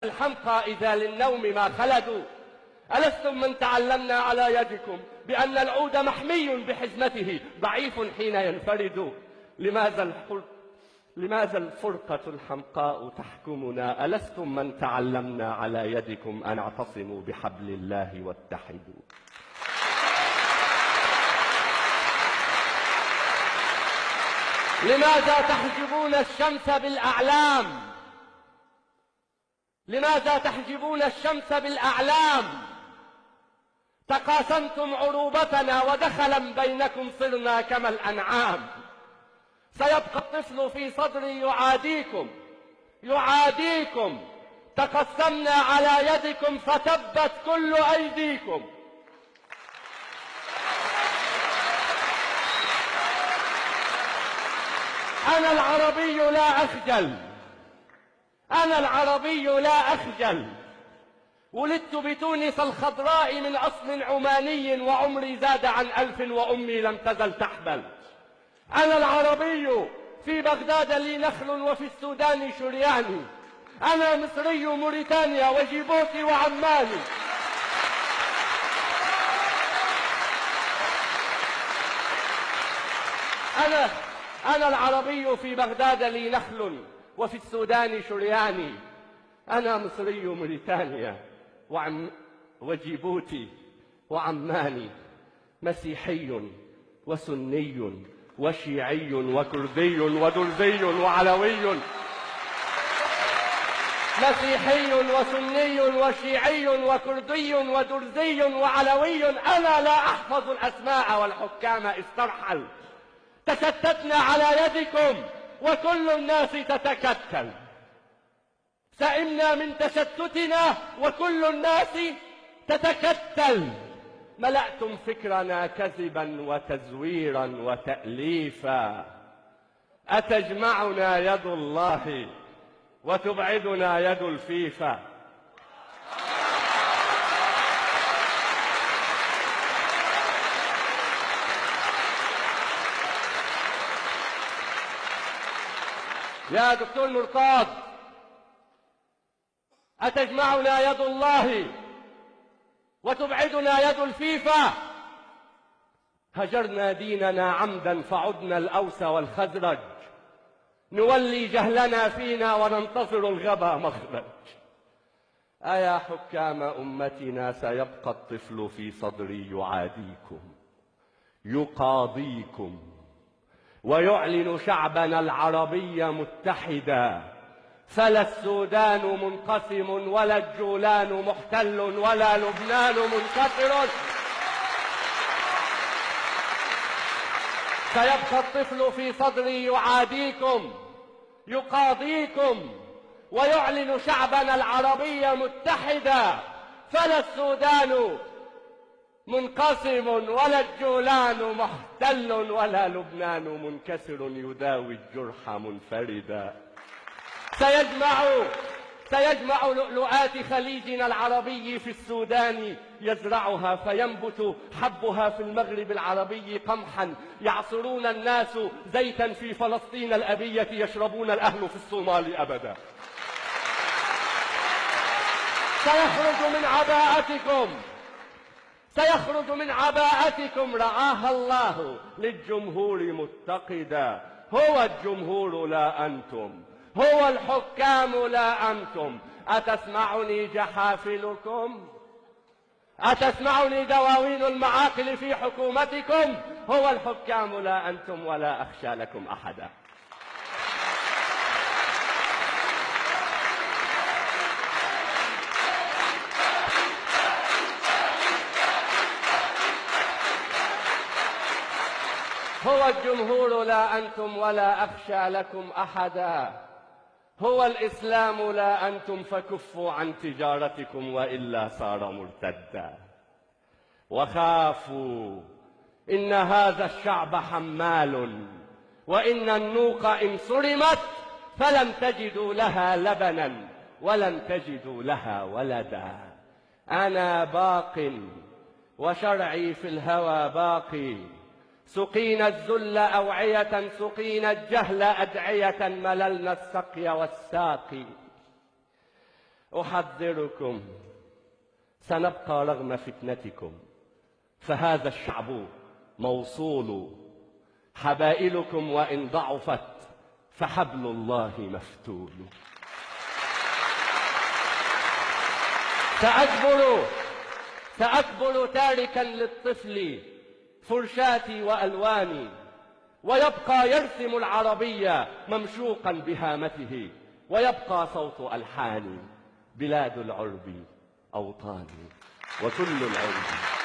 الحمقى إذا للنوم ما خلدوا. ألستم من تعلمنا على يدكم بأن العود محمي بحزمته ضعيف حين ينفرد؟ لماذا الفرقة الحمقاء تحكمنا؟ ألستم من تعلمنا على يدكم أن اعتصموا بحبل الله واتحدوا؟ لماذا تحجبون الشمس بالأعلام؟ لماذا تحجبون الشمس بالأعلام؟ تقاسمتم عروبتنا ودخلا بينكم صرنا كما الأنعام. سيبقى الطفل في صدري يعاديكم. تقسمنا على يدكم فتبت كل أيديكم. أنا العربي لا أخجل. ولدت بتونس الخضراء من أصل عماني وعمري زاد عن 1000 وأمي لم تزل تحبل. أنا العربي في بغداد لي نخل وفي السودان شرياني. أنا مصري موريتانيا وجيبوتي وعماني. أنا العربي في بغداد لي نخل وفي السودان شرياني. أنا مصري موريتانيا وجيبوتي وعماني. مسيحي وسني وشيعي وكردي ودرزي وعلوي. مسيحي وسني وشيعي وكردي ودرزي وعلوي. أنا لا أحفظ الأسماء والحكام استرحل. تشتتنا على يدكم وكل الناس تتكتل. سئمنا من تشتتنا وكل الناس تتكتل. ملأتم فكرنا كذبا وتزويرا وتأليفا. أتجمعنا يد الله وتبعدنا يد الفيفا. يا دكتور مرتاض، أتجمعنا يد الله وتبعدنا يد الفيفا؟ هجرنا ديننا عمدا فعدنا الأوس والخزرج. نولي جهلنا فينا وننتصر الغبا مخرج. أيا حكام أمتنا سيبقى الطفل في صدري يعاديكم يقاضيكم ويعلن شعبنا العربي متحدا. فلا السودان منقسم ولا الجولان محتل ولا لبنان منكسر. سيبقى الطفل في صدري يعاديكم يقاضيكم ويعلن شعبنا العربي متحدا. فلا السودان منقسم ولا الجولان محتل ولا لبنان منكسر يداوي الجرح منفردا. سيجمع لؤلؤات خليجنا العربي في السودان يزرعها فينبت حبها في المغرب العربي قمحا. يعصرون الناس زيتا في فلسطين الأبية يشربون الأهل في الصومال أبدا. سيخرج من عباءتكم رعاها الله للجمهور متقدا. هو الجمهور لا أنتم، هو الحكام لا أنتم. أتسمعني جحافلكم؟ أتسمعني دواوين المعاقل في حكومتكم؟ هو الحكام لا أنتم ولا أخشى لكم أحدا. هو الجمهور لا أنتم ولا أخشى لكم أحدا. هو الإسلام لا أنتم فكفوا عن تجارتكم وإلا صار مرتدا. وخافوا إن هذا الشعب حمال وإن النوق إن صرمت فلن تجدوا لها لبنا ولن تجدوا لها ولدا. أنا باق وشرعي في الهوى باقي. سقينا الذل أوعية سقينا الجهل أدعية مللنا السقي والساقي. أحذركم سنبقى رغم فتنتكم، فهذا الشعب موصول، حبائلكم وإن ضعفت فحبل الله مفتول. سأكبر تاركا للطفل فرشاتي وألواني، ويبقى يرسم العربية ممشوقا بهامته، ويبقى صوت ألحاني بلاد العرب أوطاني وكل العرب